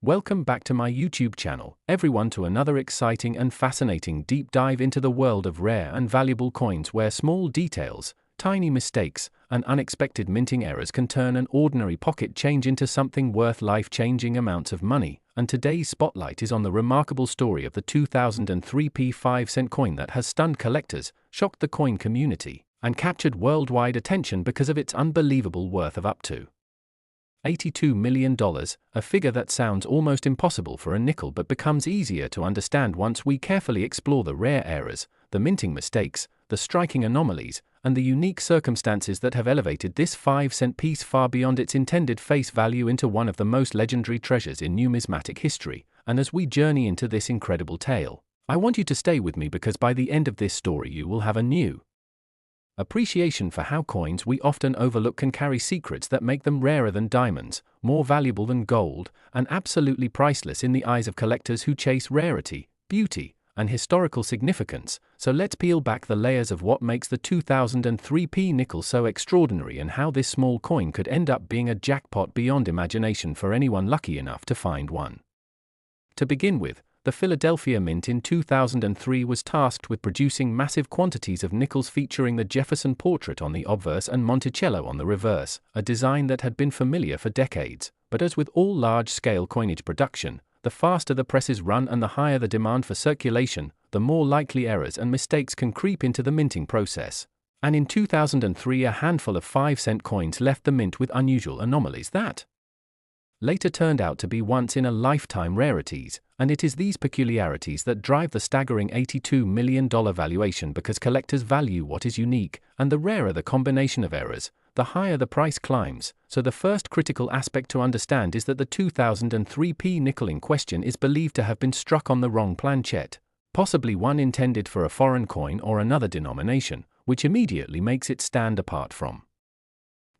Welcome back to my YouTube channel, everyone, to another exciting and fascinating deep dive into the world of rare and valuable coins where small details, tiny mistakes, and unexpected minting errors can turn an ordinary pocket change into something worth life-changing amounts of money. And today's spotlight is on the remarkable story of the 2003 5-cent coin that has stunned collectors, shocked the coin community, and captured worldwide attention because of its unbelievable worth of up to $82 million, a figure that sounds almost impossible for a nickel but becomes easier to understand once we carefully explore the rare errors, the minting mistakes, the striking anomalies, and the unique circumstances that have elevated this 5-cent piece far beyond its intended face value into one of the most legendary treasures in numismatic history. And as we journey into this incredible tale, I want you to stay with me because by the end of this story you will have a new appreciation for how coins we often overlook can carry secrets that make them rarer than diamonds, more valuable than gold, and absolutely priceless in the eyes of collectors who chase rarity, beauty, and historical significance. So let's peel back the layers of what makes the 2003 nickel so extraordinary and how this small coin could end up being a jackpot beyond imagination for anyone lucky enough to find one. To begin with, the Philadelphia Mint in 2003 was tasked with producing massive quantities of nickels featuring the Jefferson portrait on the obverse and Monticello on the reverse, a design that had been familiar for decades. But as with all large-scale coinage production, the faster the presses run and the higher the demand for circulation, the more likely errors and mistakes can creep into the minting process. And in 2003, a handful of 5-cent coins left the mint with unusual anomalies that later turned out to be once-in-a-lifetime rarities, and it is these peculiarities that drive the staggering $82 million valuation because collectors value what is unique, and the rarer the combination of errors, the higher the price climbs. So the first critical aspect to understand is that the 2003 nickel in question is believed to have been struck on the wrong planchette, possibly one intended for a foreign coin or another denomination, which immediately makes it stand apart from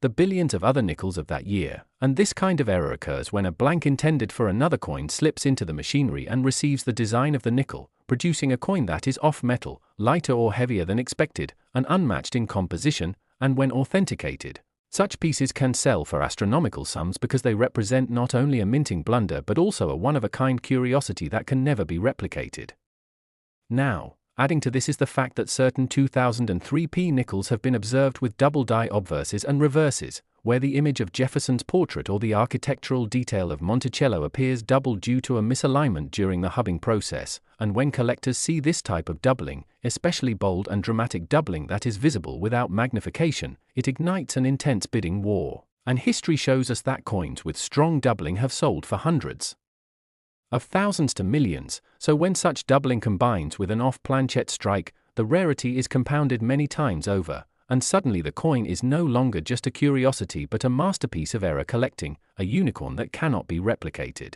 the billions of other nickels of that year. And this kind of error occurs when a blank intended for another coin slips into the machinery and receives the design of the nickel, producing a coin that is off metal, lighter or heavier than expected, and unmatched in composition. And when authenticated, such pieces can sell for astronomical sums because they represent not only a minting blunder but also a one-of-a-kind curiosity that can never be replicated. Now, adding to this is the fact that certain 2003 nickels have been observed with double die obverses and reverses, where the image of Jefferson's portrait or the architectural detail of Monticello appears double due to a misalignment during the hubbing process. And when collectors see this type of doubling, especially bold and dramatic doubling that is visible without magnification, it ignites an intense bidding war. And history shows us that coins with strong doubling have sold for hundreds of thousands to millions. So when such doubling combines with an off-planchette strike, the rarity is compounded many times over, and suddenly the coin is no longer just a curiosity but a masterpiece of error collecting, a unicorn that cannot be replicated.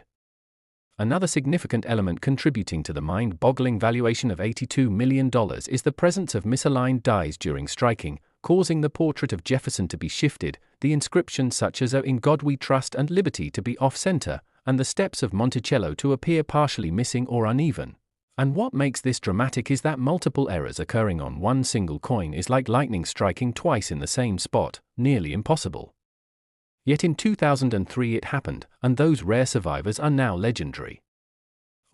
Another significant element contributing to the mind-boggling valuation of $82 million is the presence of misaligned dies during striking, causing the portrait of Jefferson to be shifted, the inscriptions such as "In God We Trust" and "Liberty" to be off-center, and the steps of Monticello to appear partially missing or uneven. And what makes this dramatic is that multiple errors occurring on one single coin is like lightning striking twice in the same spot, nearly impossible. Yet in 2003 it happened, and those rare survivors are now legendary.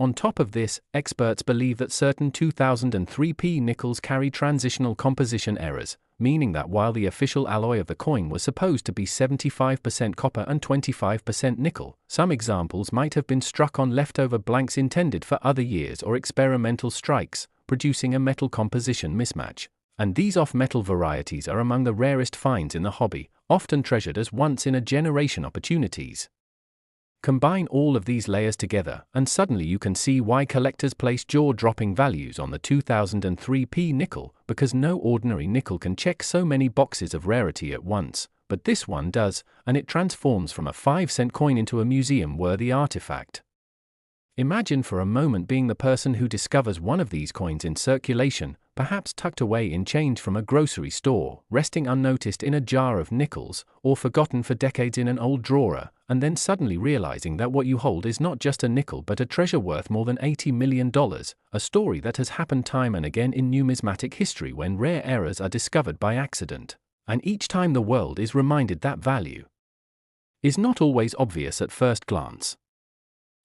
On top of this, experts believe that certain 2003 nickels carry transitional composition errors, meaning that while the official alloy of the coin was supposed to be 75% copper and 25% nickel, some examples might have been struck on leftover blanks intended for other years or experimental strikes, producing a metal composition mismatch. And these off-metal varieties are among the rarest finds in the hobby, often treasured as once-in-a-generation opportunities. Combine all of these layers together, and suddenly you can see why collectors place jaw-dropping values on the 2003 nickel, because no ordinary nickel can check so many boxes of rarity at once, but this one does, and it transforms from a 5-cent coin into a museum-worthy artifact. Imagine for a moment being the person who discovers one of these coins in circulation, perhaps tucked away in change from a grocery store, resting unnoticed in a jar of nickels, or forgotten for decades in an old drawer, and then suddenly realizing that what you hold is not just a nickel but a treasure worth more than $80 million, a story that has happened time and again in numismatic history when rare errors are discovered by accident. And each time the world is reminded that value is not always obvious at first glance.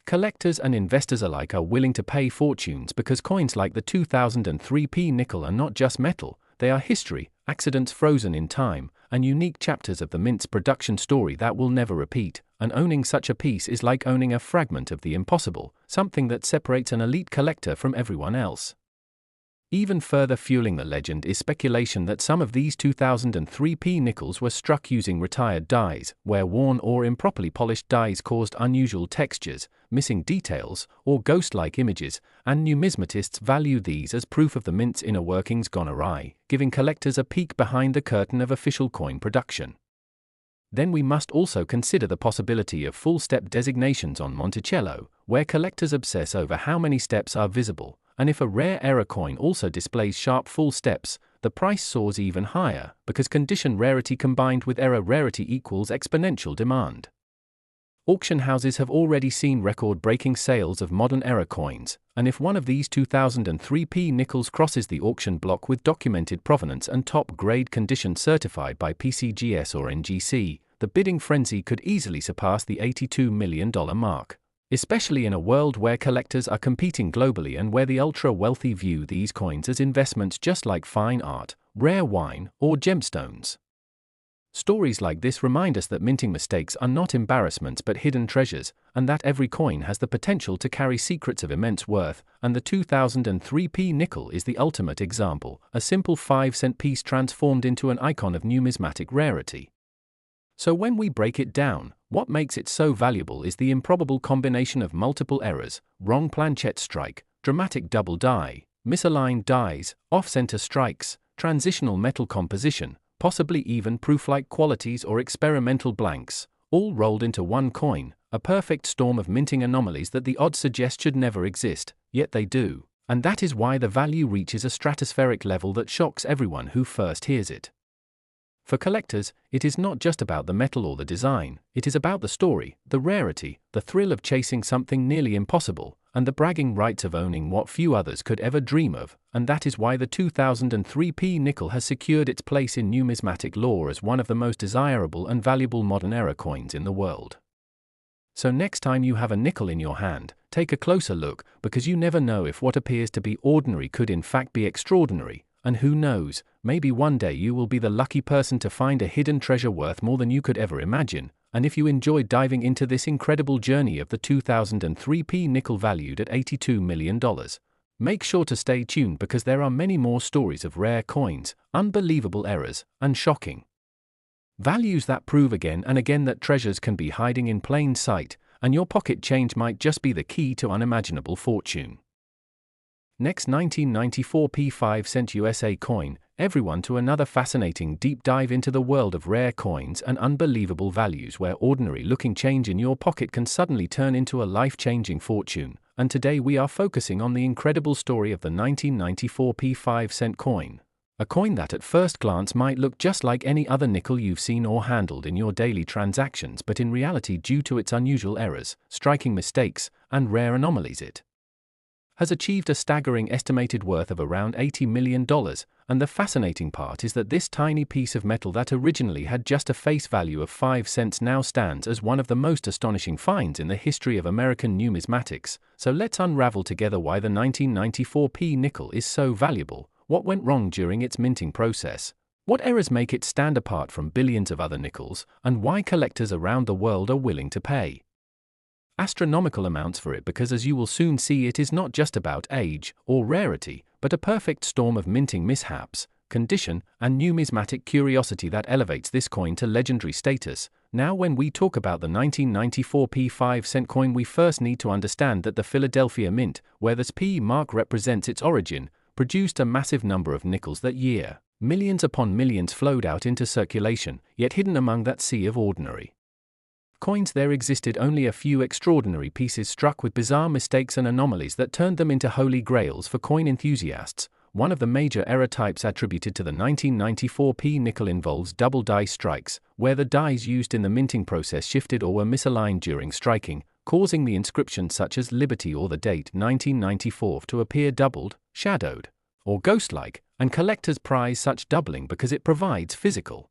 Collectors and investors alike are willing to pay fortunes because coins like the 2003p nickel are not just metal, they are history, accidents frozen in time, and unique chapters of the mint's production story that will never repeat, and owning such a piece is like owning a fragment of the impossible, something that separates an elite collector from everyone else. Even further fueling the legend is speculation that some of these 2003p nickels were struck using retired dies, where worn or improperly polished dies caused unusual textures, missing details, or ghost-like images, and numismatists value these as proof of the mint's inner workings gone awry, giving collectors a peek behind the curtain of official coin production. Then we must also consider the possibility of full-step designations on Monticello, where collectors obsess over how many steps are visible, and if a rare error coin also displays sharp full steps, the price soars even higher, because condition rarity combined with error rarity equals exponential demand. Auction houses have already seen record-breaking sales of modern error coins, and if one of these 2003p nickels crosses the auction block with documented provenance and top-grade condition certified by PCGS or NGC, the bidding frenzy could easily surpass the $82 million mark. Especially in a world where collectors are competing globally and where the ultra-wealthy view these coins as investments just like fine art, rare wine, or gemstones. Stories like this remind us that minting mistakes are not embarrassments but hidden treasures, and that every coin has the potential to carry secrets of immense worth, and the 2003p nickel is the ultimate example, a simple 5-cent piece transformed into an icon of numismatic rarity. So when we break it down, what makes it so valuable is the improbable combination of multiple errors, wrong planchette strike, dramatic double die, misaligned dies, off-center strikes, transitional metal composition, possibly even proof-like qualities or experimental blanks, all rolled into one coin, a perfect storm of minting anomalies that the odds suggest should never exist, yet they do, and that is why the value reaches a stratospheric level that shocks everyone who first hears it. For collectors, it is not just about the metal or the design, it is about the story, the rarity, the thrill of chasing something nearly impossible, and the bragging rights of owning what few others could ever dream of, and that is why the 2003p nickel has secured its place in numismatic lore as one of the most desirable and valuable modern era coins in the world. So next time you have a nickel in your hand, take a closer look, because you never know if what appears to be ordinary could in fact be extraordinary. And who knows, maybe one day you will be the lucky person to find a hidden treasure worth more than you could ever imagine. And if you enjoyed diving into this incredible journey of the 2003p nickel valued at $82 million, make sure to stay tuned because there are many more stories of rare coins, unbelievable errors, and shocking values that prove again and again that treasures can be hiding in plain sight, and your pocket change might just be the key to unimaginable fortune. Next, 1994 P5 USA coin, everyone to another fascinating deep dive into the world of rare coins and unbelievable values where ordinary-looking change in your pocket can suddenly turn into a life-changing fortune, and today we are focusing on the incredible story of the 1994 P5 coin. A coin that at first glance might look just like any other nickel you've seen or handled in your daily transactions, but in reality, due to its unusual errors, striking mistakes, and rare anomalies, it has achieved a staggering estimated worth of around $80 million, and the fascinating part is that this tiny piece of metal that originally had just a face value of 5 cents now stands as one of the most astonishing finds in the history of American numismatics. So let's unravel together why the 1994p nickel is so valuable, what went wrong during its minting process, what errors make it stand apart from billions of other nickels, and why collectors around the world are willing to pay astronomical amounts for it, because as you will soon see, it is not just about age or rarity, but a perfect storm of minting mishaps, condition, and numismatic curiosity that elevates this coin to legendary status. Now, when we talk about the 1994 P5 coin, we first need to understand that the Philadelphia Mint, where this P mark represents its origin, produced a massive number of nickels that year. Millions upon millions flowed out into circulation, yet hidden among that sea of ordinary coins there existed only a few extraordinary pieces struck with bizarre mistakes and anomalies that turned them into holy grails for coin enthusiasts. One of the major error types attributed to the 1994p nickel involves double die strikes, where the dies used in the minting process shifted or were misaligned during striking, causing the inscription such as Liberty or the date 1994 to appear doubled, shadowed, or ghost-like, and collectors prize such doubling because it provides physical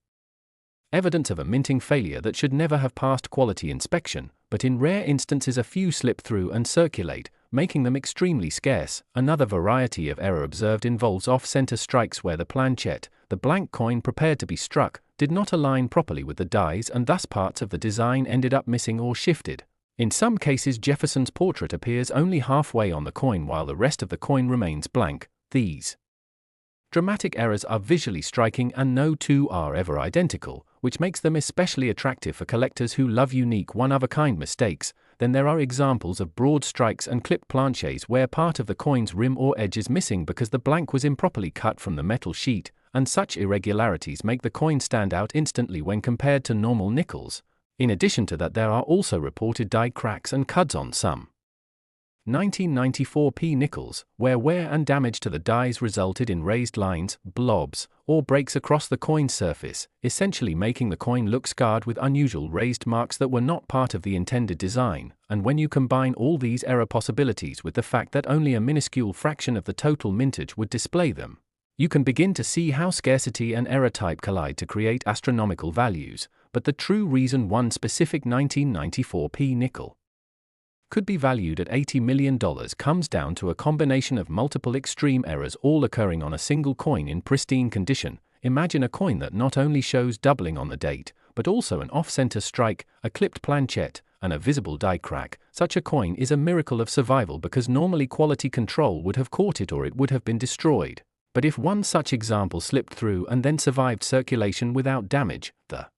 evidence of a minting failure that should never have passed quality inspection. but in rare instances a few slip through and circulate, making them extremely scarce. Another variety of error observed involves off-center strikes where the planchette, the blank coin prepared to be struck, did not align properly with the dies and thus parts of the design ended up missing or shifted. In some cases Jefferson's portrait appears only halfway on the coin while the rest of the coin remains blank. These dramatic errors are visually striking and no two are ever identical, which makes them especially attractive for collectors who love unique one-of-a-kind mistakes. Then there are examples of broad strikes and clipped planchets where part of the coin's rim or edge is missing because the blank was improperly cut from the metal sheet, and such irregularities make the coin stand out instantly when compared to normal nickels. In addition to that, there are also reported die cracks and cuds on some 1994p nickels, where wear and damage to the dies resulted in raised lines, blobs, or breaks across the coin's surface, essentially making the coin look scarred with unusual raised marks that were not part of the intended design. And when you combine all these error possibilities with the fact that only a minuscule fraction of the total mintage would display them, you can begin to see how scarcity and error type collide to create astronomical values. But the true reason one specific 1994p nickel could be valued at $80 million comes down to a combination of multiple extreme errors all occurring on a single coin in pristine condition. Imagine a coin that not only shows doubling on the date, but also an off-center strike, a clipped planchette, and a visible die crack. Such a coin is a miracle of survival because normally quality control would have caught it or it would have been destroyed. But if one such example slipped through and then survived circulation without damage, the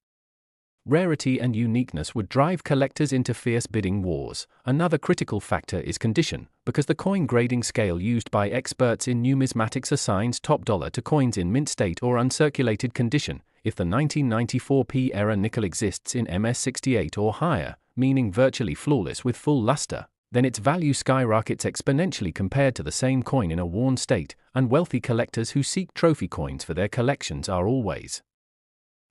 rarity and uniqueness would drive collectors into fierce bidding wars. Another critical factor is condition, because the coin grading scale used by experts in numismatics assigns top dollar to coins in mint state or uncirculated condition. If the 1994p era nickel exists in MS68 or higher, meaning virtually flawless with full luster, then its value skyrockets exponentially compared to the same coin in a worn state, and wealthy collectors who seek trophy coins for their collections are always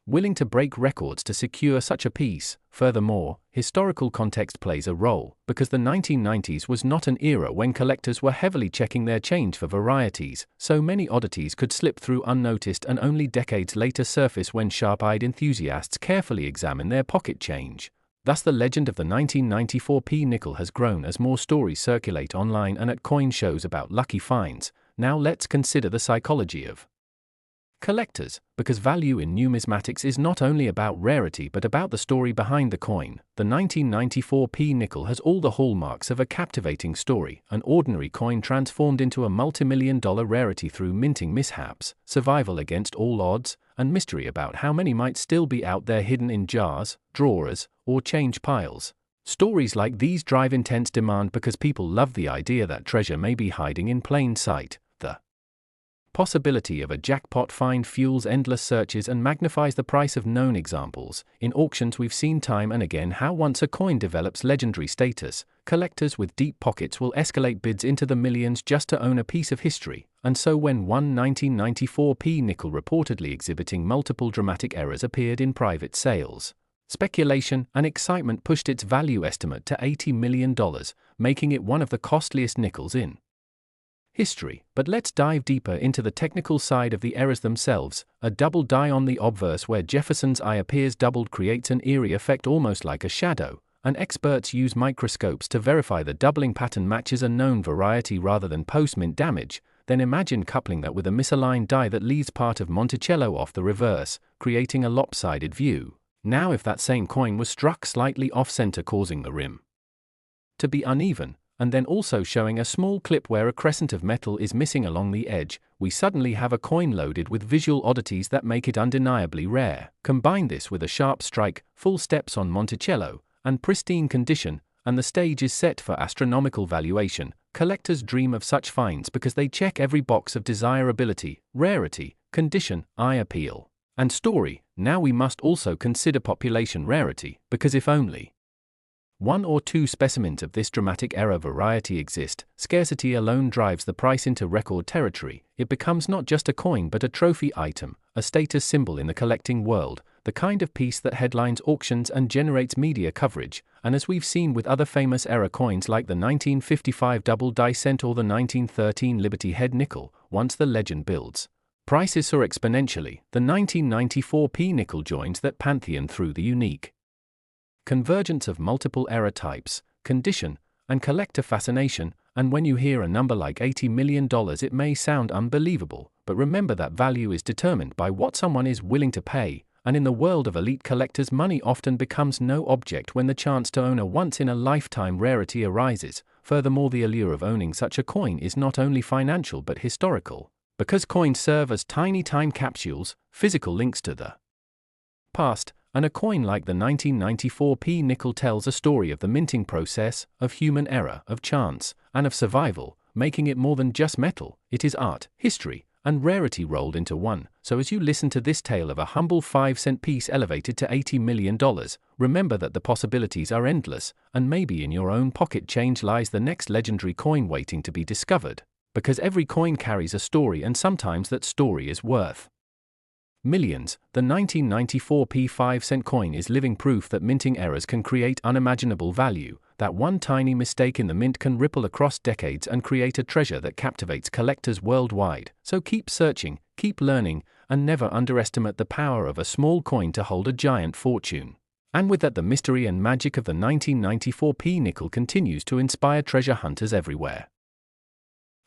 willing to break records to secure such a piece. Furthermore, historical context plays a role, because the 1990s was not an era when collectors were heavily checking their change for varieties, so many oddities could slip through unnoticed and only decades later surface when sharp-eyed enthusiasts carefully examine their pocket change. Thus the legend of the 1994p nickel has grown as more stories circulate online and at coin shows about lucky finds. Now let's consider the psychology of collectors, because value in numismatics is not only about rarity but about the story behind the coin. The 1994p nickel has all the hallmarks of a captivating story, an ordinary coin transformed into a multi-million-dollar rarity through minting mishaps, survival against all odds, and mystery about how many might still be out there hidden in jars, drawers, or change piles. Stories like these drive intense demand because people love the idea that treasure may be hiding in plain sight. The possibility of a jackpot find fuels endless searches and magnifies the price of known examples. In auctions we've seen time and again how once a coin develops legendary status, collectors with deep pockets will escalate bids into the millions just to own a piece of history. And so when one 1994p nickel reportedly exhibiting multiple dramatic errors appeared in private sales, speculation and excitement pushed its value estimate to $80 million, making it one of the costliest nickels in history. But let's dive deeper into the technical side of the errors themselves. A double die on the obverse where Jefferson's eye appears doubled creates an eerie effect almost like a shadow, and experts use microscopes to verify the doubling pattern matches a known variety rather than post-mint damage. Then imagine coupling that with a misaligned die that leaves part of Monticello off the reverse, creating a lopsided view. Now if that same coin was struck slightly off-center causing the rim to be uneven, and then also showing a small clip where a crescent of metal is missing along the edge, we suddenly have a coin loaded with visual oddities that make it undeniably rare. Combine this with a sharp strike, full steps on Monticello, and pristine condition, and the stage is set for astronomical valuation. Collectors dream of such finds because they check every box of desirability, rarity, condition, eye appeal, and story. Now we must also consider population rarity, because if only one or two specimens of this dramatic error variety exist, scarcity alone drives the price into record territory. It becomes not just a coin but a trophy item, a status symbol in the collecting world, the kind of piece that headlines auctions and generates media coverage. And as we've seen with other famous error coins like the 1955 double die cent or the 1913 Liberty Head nickel, once the legend builds, prices soar exponentially. The 1994p nickel joins that pantheon through the unique convergence of multiple error types, condition, and collector fascination, and when you hear a number like $80 million it may sound unbelievable, but remember that value is determined by what someone is willing to pay, and in the world of elite collectors money often becomes no object when the chance to own a once-in-a-lifetime rarity arises. Furthermore, the allure of owning such a coin is not only financial but historical, because coins serve as tiny time capsules, physical links to the past, and a coin like the 1994 nickel tells a story of the minting process, of human error, of chance, and of survival, making it more than just metal. It is art, history, and rarity rolled into one. So as you listen to this tale of a humble 5-cent piece elevated to $80 million, remember that the possibilities are endless, and maybe in your own pocket change lies the next legendary coin waiting to be discovered. Because every coin carries a story, and sometimes that story is worth millions. The 1994 5-cent coin is living proof that minting errors can create unimaginable value, that one tiny mistake in the mint can ripple across decades and create a treasure that captivates collectors worldwide. So keep searching, keep learning, and never underestimate the power of a small coin to hold a giant fortune. And with that, the mystery and magic of the 1994 nickel continues to inspire treasure hunters everywhere.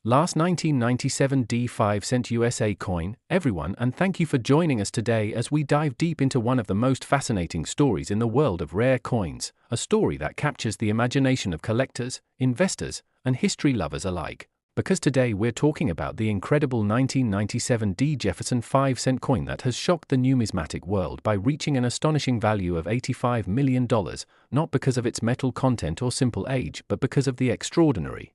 Last 1997 5-cent USA coin, everyone, and thank you for joining us today as we dive deep into one of the most fascinating stories in the world of rare coins, a story that captures the imagination of collectors, investors, and history lovers alike. Because today we're talking about the incredible 1997 Jefferson 5-cent coin that has shocked the numismatic world by reaching an astonishing value of $85 million, not because of its metal content or simple age, but because of the extraordinary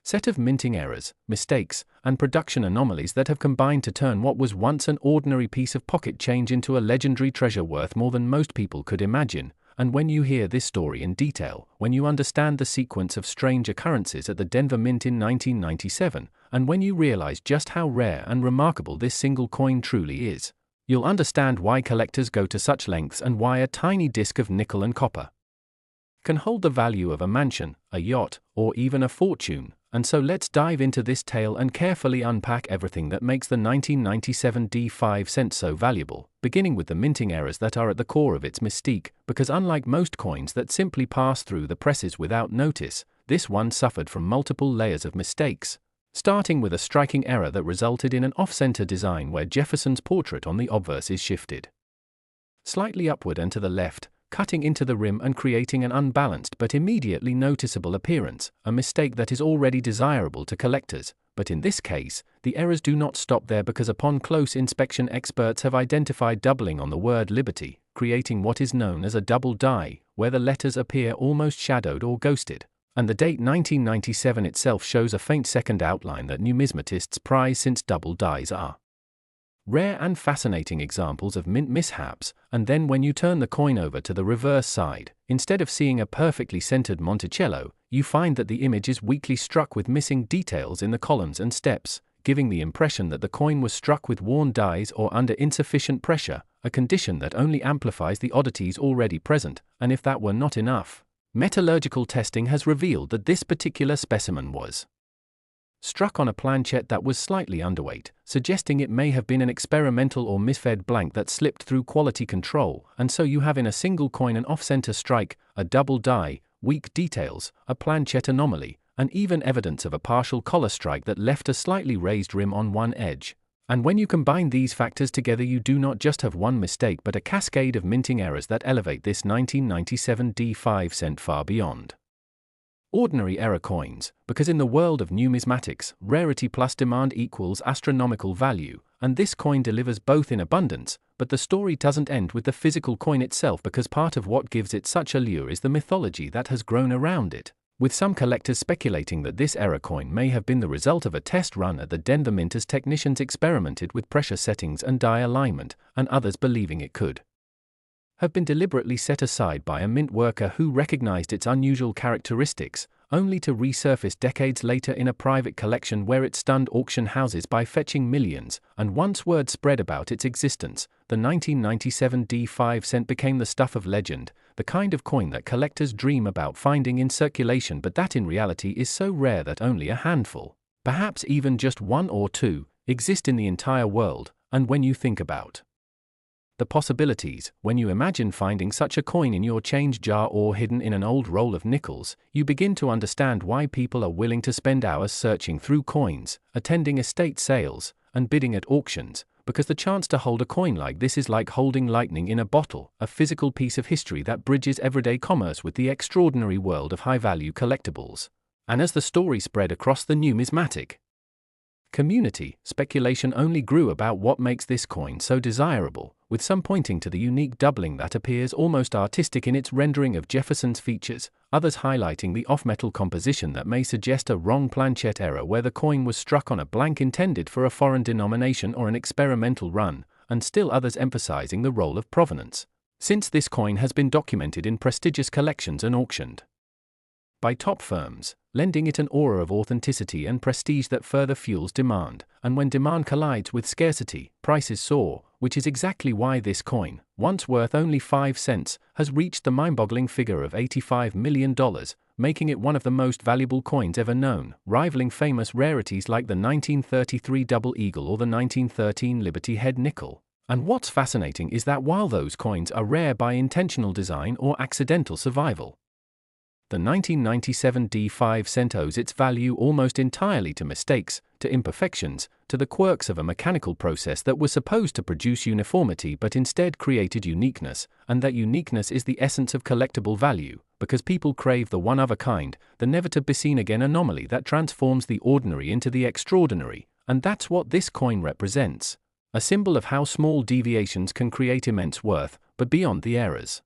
set of minting errors, mistakes, and production anomalies that have combined to turn what was once an ordinary piece of pocket change into a legendary treasure worth more than most people could imagine. And when you hear this story in detail, when you understand the sequence of strange occurrences at the Denver Mint in 1997, and when you realize just how rare and remarkable this single coin truly is, you'll understand why collectors go to such lengths and why a tiny disc of nickel and copper can hold the value of a mansion, a yacht, or even a fortune. And so let's dive into this tale and carefully unpack everything that makes the 1997 5-cent so valuable, beginning with the minting errors that are at the core of its mystique, because unlike most coins that simply pass through the presses without notice, this one suffered from multiple layers of mistakes, starting with a striking error that resulted in an off-center design where Jefferson's portrait on the obverse is shifted slightly upward and to the left, cutting into the rim and creating an unbalanced but immediately noticeable appearance, a mistake that is already desirable to collectors. But in this case, the errors do not stop there, because upon close inspection experts have identified doubling on the word liberty, creating what is known as a double die, where the letters appear almost shadowed or ghosted. And the date 1997 itself shows a faint second outline that numismatists prize, since double dies are rare and fascinating examples of mint mishaps. And then when you turn the coin over to the reverse side, instead of seeing a perfectly centered Monticello, you find that the image is weakly struck with missing details in the columns and steps, giving the impression that the coin was struck with worn dies or under insufficient pressure, a condition that only amplifies the oddities already present. And if that were not enough, metallurgical testing has revealed that this particular specimen was struck on a planchet that was slightly underweight, suggesting it may have been an experimental or misfed blank that slipped through quality control. And so you have in a single coin an off-center strike, a double die, weak details, a planchet anomaly, and even evidence of a partial collar strike that left a slightly raised rim on one edge. And when you combine these factors together, you do not just have one mistake but a cascade of minting errors that elevate this 1997 5-cent far beyond ordinary error coins, because in the world of numismatics, rarity plus demand equals astronomical value, and this coin delivers both in abundance. But the story doesn't end with the physical coin itself, because part of what gives it such allure is the mythology that has grown around it, with some collectors speculating that this error coin may have been the result of a test run at the Denver Mint as technicians experimented with pressure settings and die alignment, and others believing it could have been deliberately set aside by a mint worker who recognized its unusual characteristics, only to resurface decades later in a private collection where it stunned auction houses by fetching millions. And once word spread about its existence, the 1997 5-cent became the stuff of legend, the kind of coin that collectors dream about finding in circulation, but that in reality is so rare that only a handful, perhaps even just one or two, exist in the entire world. And when you think about The possibilities. When you imagine finding such a coin in your change jar or hidden in an old roll of nickels, you begin to understand why people are willing to spend hours searching through coins, attending estate sales, and bidding at auctions, because the chance to hold a coin like this is like holding lightning in a bottle, a physical piece of history that bridges everyday commerce with the extraordinary world of high-value collectibles. And as the story spread across the numismatic community, speculation only grew about what makes this coin so desirable, with some pointing to the unique doubling that appears almost artistic in its rendering of Jefferson's features, others highlighting the off-metal composition that may suggest a wrong planchet error where the coin was struck on a blank intended for a foreign denomination or an experimental run, and still others emphasizing the role of provenance, since this coin has been documented in prestigious collections and auctioned by top firms, lending it an aura of authenticity and prestige that further fuels demand. And when demand collides with scarcity, prices soar, which is exactly why this coin, once worth only 5 cents, has reached the mind-boggling figure of $85 million, making it one of the most valuable coins ever known, rivaling famous rarities like the 1933 Double Eagle or the 1913 Liberty Head nickel. And what's fascinating is that while those coins are rare by intentional design or accidental survival, the 1997 D5 cent owes its value almost entirely to mistakes, to imperfections, to the quirks of a mechanical process that was supposed to produce uniformity but instead created uniqueness, and that uniqueness is the essence of collectible value, because people crave the one-of-a-kind, the never-to-be-seen-again anomaly that transforms the ordinary into the extraordinary, and that's what this coin represents. A symbol of how small deviations can create immense worth, but beyond the errors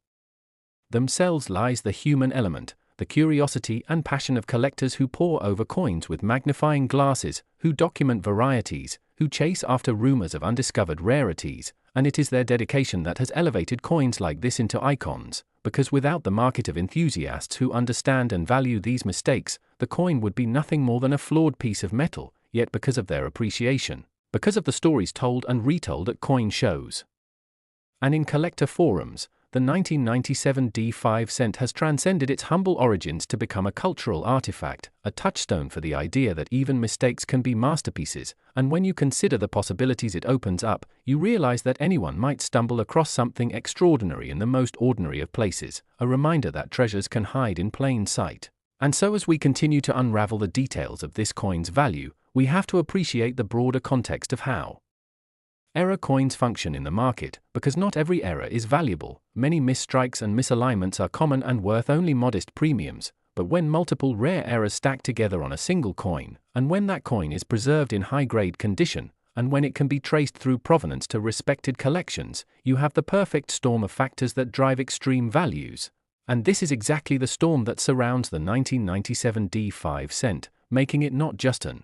themselves lies the human element, the curiosity and passion of collectors who pore over coins with magnifying glasses, who document varieties, who chase after rumors of undiscovered rarities, and it is their dedication that has elevated coins like this into icons, because without the market of enthusiasts who understand and value these mistakes, the coin would be nothing more than a flawed piece of metal, yet because of their appreciation, because of the stories told and retold at coin shows, and in collector forums, the 1997 D5 cent has transcended its humble origins to become a cultural artifact, a touchstone for the idea that even mistakes can be masterpieces, and when you consider the possibilities it opens up, you realize that anyone might stumble across something extraordinary in the most ordinary of places, a reminder that treasures can hide in plain sight. And so as we continue to unravel the details of this coin's value, we have to appreciate the broader context of how error coins function in the market, because not every error is valuable. Many misstrikes and misalignments are common and worth only modest premiums, but when multiple rare errors stack together on a single coin, and when that coin is preserved in high-grade condition, and when it can be traced through provenance to respected collections, you have the perfect storm of factors that drive extreme values. And this is exactly the storm that surrounds the 1997 D5 cent, making it not just an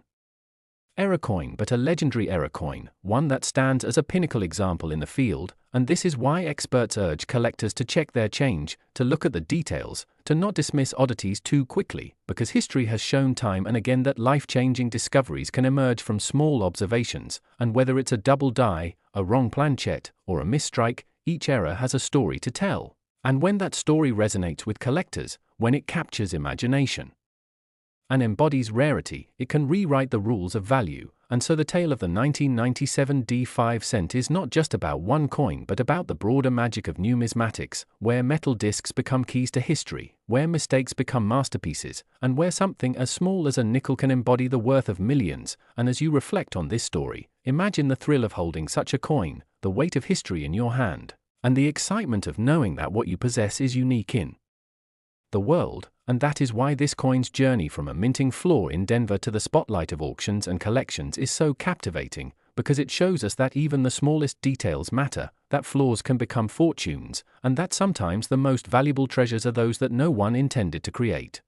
error coin but a legendary error coin, one that stands as a pinnacle example in the field, and this is why experts urge collectors to check their change, to look at the details, to not dismiss oddities too quickly, because history has shown time and again that life-changing discoveries can emerge from small observations, and whether it's a double die, a wrong planchet, or a misstrike, each error has a story to tell. And when that story resonates with collectors, when it captures imagination and embodies rarity, it can rewrite the rules of value. And so the tale of the 1997 D5 cent is not just about one coin but about the broader magic of numismatics, where metal discs become keys to history, where mistakes become masterpieces, and where something as small as a nickel can embody the worth of millions. And as you reflect on this story, imagine the thrill of holding such a coin, the weight of history in your hand, and the excitement of knowing that what you possess is unique in the world. And that is why this coin's journey from a minting floor in Denver to the spotlight of auctions and collections is so captivating, because it shows us that even the smallest details matter, that flaws can become fortunes, and that sometimes the most valuable treasures are those that no one intended to create.